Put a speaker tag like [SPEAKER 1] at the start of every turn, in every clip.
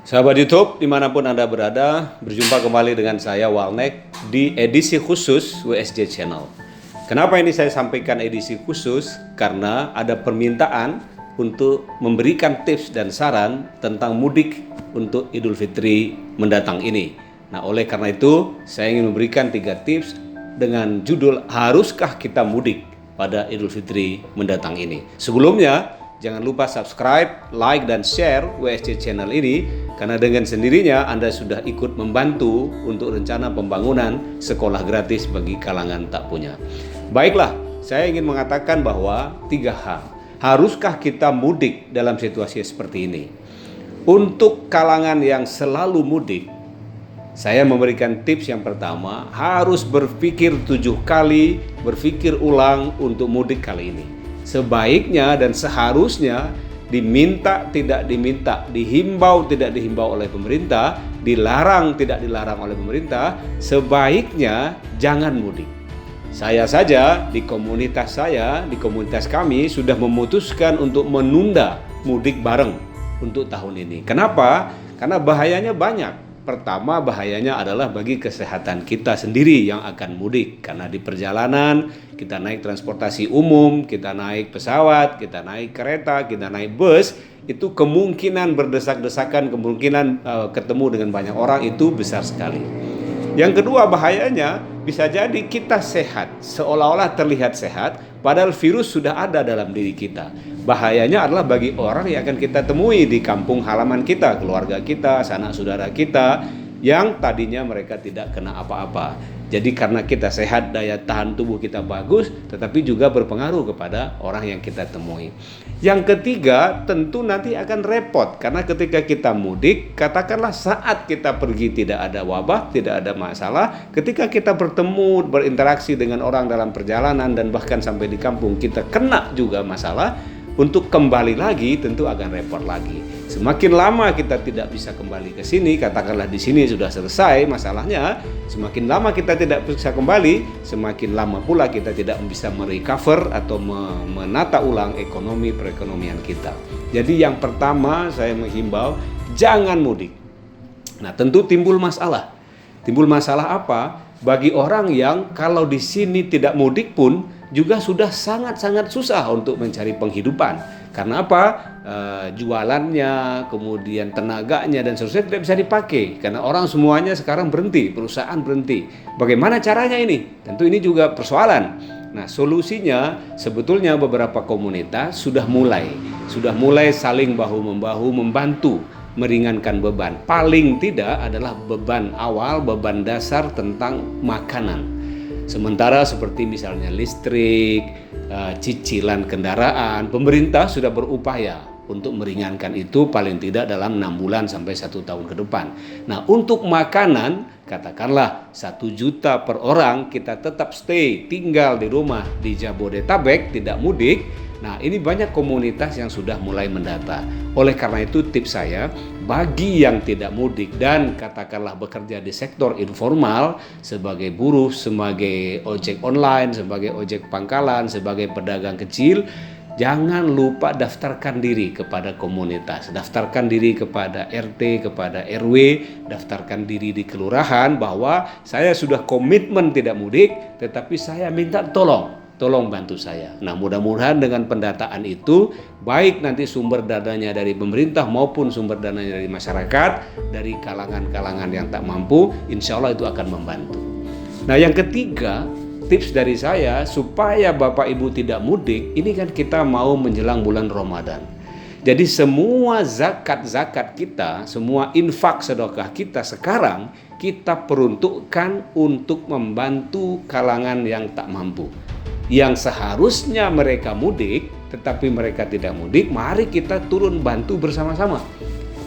[SPEAKER 1] Sahabat YouTube, dimanapun Anda berada, berjumpa kembali dengan saya Walnek di edisi khusus WSJ Channel. Kenapa ini saya sampaikan edisi khusus? Karena ada permintaan untuk memberikan tips dan saran tentang mudik untuk Idul Fitri mendatang ini. Nah, oleh karena itu, saya ingin memberikan 3 tips dengan judul Haruskah Kita Mudik pada Idul Fitri mendatang ini. Sebelumnya, jangan lupa subscribe, like, dan share WSJ Channel ini, karena dengan sendirinya Anda sudah ikut membantu untuk rencana pembangunan sekolah gratis bagi kalangan tak punya. Baiklah, saya ingin mengatakan bahwa 3 hal. Haruskah kita mudik dalam situasi seperti ini? Untuk kalangan yang selalu mudik, saya memberikan tips yang pertama, harus berpikir 7 kali, berpikir ulang untuk mudik kali ini. Sebaiknya dan seharusnya diminta tidak diminta, dihimbau tidak dihimbau oleh pemerintah, dilarang tidak dilarang oleh pemerintah, sebaiknya jangan mudik. Saya saja di komunitas kami sudah memutuskan untuk menunda mudik bareng untuk tahun ini. Kenapa? Karena bahayanya banyak. Pertama, bahayanya adalah bagi kesehatan kita sendiri yang akan mudik. Karena di perjalanan kita naik transportasi umum, kita naik pesawat, kita naik kereta, kita naik bus, itu kemungkinan berdesak-desakan, kemungkinan ketemu dengan banyak orang itu besar sekali. Yang kedua, bahayanya bisa jadi kita sehat, seolah-olah terlihat sehat, padahal virus sudah ada dalam diri kita. Bahayanya adalah bagi orang yang akan kita temui di kampung halaman kita, keluarga kita, sanak saudara kita, yang tadinya mereka tidak kena apa-apa. Jadi karena kita sehat, daya tahan tubuh kita bagus, tetapi juga berpengaruh kepada orang yang kita temui. Yang ketiga, tentu nanti akan repot, karena ketika kita mudik, katakanlah saat kita pergi tidak ada wabah, tidak ada masalah, ketika kita bertemu, berinteraksi dengan orang dalam perjalanan dan bahkan sampai di kampung kita kena juga masalah, untuk kembali lagi tentu akan repot lagi. Semakin lama kita tidak bisa kembali ke sini, katakanlah di sini sudah selesai masalahnya, semakin lama kita tidak bisa kembali, semakin lama pula kita tidak bisa merecover atau menata ulang ekonomi perekonomian kita. Jadi yang pertama saya menghimbau, jangan mudik. Nah, tentu timbul masalah. Timbul masalah apa? Bagi orang yang kalau di sini tidak mudik pun juga sudah sangat-sangat susah untuk mencari penghidupan. Karena apa? Jualannya, kemudian tenaganya dan seterusnya tidak bisa dipakai. Karena orang semuanya sekarang berhenti, perusahaan berhenti. Bagaimana caranya ini? Tentu ini juga persoalan. Nah, solusinya sebetulnya beberapa komunitas sudah mulai saling bahu-membahu membantu meringankan beban. Paling tidak adalah beban awal, beban dasar tentang makanan. Sementara seperti misalnya listrik, cicilan kendaraan, pemerintah sudah berupaya untuk meringankan itu paling tidak dalam 6 bulan sampai 1 tahun ke depan. Nah, untuk makanan, katakanlah 1 juta per orang, kita tetap tinggal di rumah di Jabodetabek, tidak mudik. Nah, ini banyak komunitas yang sudah mulai mendata. Oleh karena itu tips saya, bagi yang tidak mudik dan katakanlah bekerja di sektor informal sebagai buruh, sebagai ojek online, sebagai ojek pangkalan, sebagai pedagang kecil, jangan lupa daftarkan diri kepada komunitas, daftarkan diri kepada RT, kepada RW, daftarkan diri di kelurahan bahwa saya sudah komitmen tidak mudik, tetapi saya minta tolong bantu saya. Nah, mudah-mudahan dengan pendataan itu, baik nanti sumber dananya dari pemerintah maupun sumber dananya dari masyarakat, dari kalangan-kalangan yang tak mampu, insya Allah itu akan membantu. Nah, yang ketiga, tips dari saya supaya Bapak Ibu tidak mudik, ini kan kita mau menjelang bulan Ramadan. Jadi semua zakat kita, semua infak sedekah kita sekarang, kita peruntukkan untuk membantu kalangan yang tak mampu. Yang seharusnya mereka mudik, tetapi mereka tidak mudik, mari kita turun bantu bersama-sama.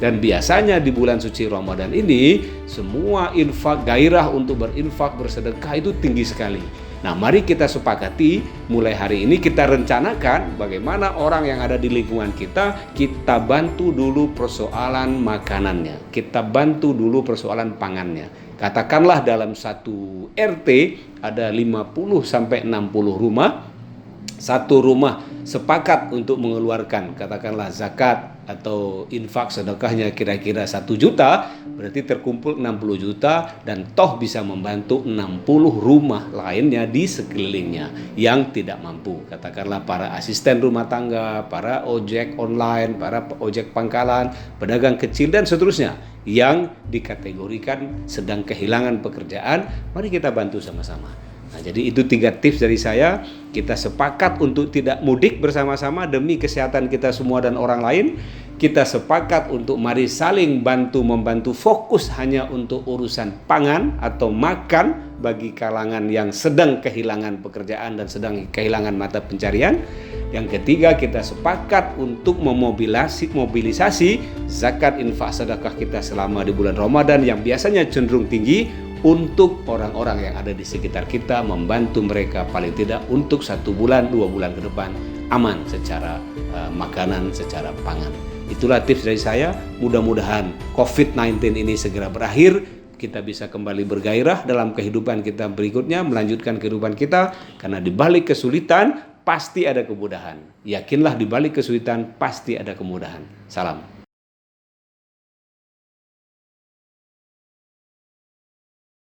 [SPEAKER 1] Dan biasanya di bulan suci Ramadan ini, semua infak, gairah untuk berinfak, bersedekah itu tinggi sekali. Nah, mari kita sepakati, mulai hari ini kita rencanakan bagaimana orang yang ada di lingkungan kita bantu dulu persoalan makanannya, kita bantu dulu persoalan pangannya. Katakanlah dalam satu RT ada 50 sampai 60 rumah, satu rumah sepakat untuk mengeluarkan katakanlah zakat atau infak sedekahnya kira-kira 1 juta, berarti terkumpul 60 juta dan toh bisa membantu 60 rumah lainnya di sekelilingnya yang tidak mampu. Katakanlah para asisten rumah tangga, para ojek online, para ojek pangkalan, pedagang kecil dan seterusnya yang dikategorikan sedang kehilangan pekerjaan. Mari kita bantu sama-sama. Nah, jadi itu 3 tips dari saya. Kita sepakat untuk tidak mudik bersama-sama demi kesehatan kita semua dan orang lain. Kita sepakat untuk mari saling bantu-membantu, fokus hanya untuk urusan pangan atau makan bagi kalangan yang sedang kehilangan pekerjaan dan sedang kehilangan mata pencarian. Yang ketiga, kita sepakat untuk mobilisasi zakat infak sedekah kita selama di bulan Ramadan yang biasanya cenderung tinggi, untuk orang-orang yang ada di sekitar kita, membantu mereka paling tidak untuk 1 bulan 2 bulan ke depan aman secara makanan, secara pangan. Itulah tips dari saya. Mudah-mudahan COVID-19 ini segera berakhir, kita bisa kembali bergairah dalam kehidupan kita berikutnya, melanjutkan kehidupan kita, karena di balik kesulitan pasti ada kemudahan. Yakinlah di balik kesulitan pasti ada kemudahan. Salam.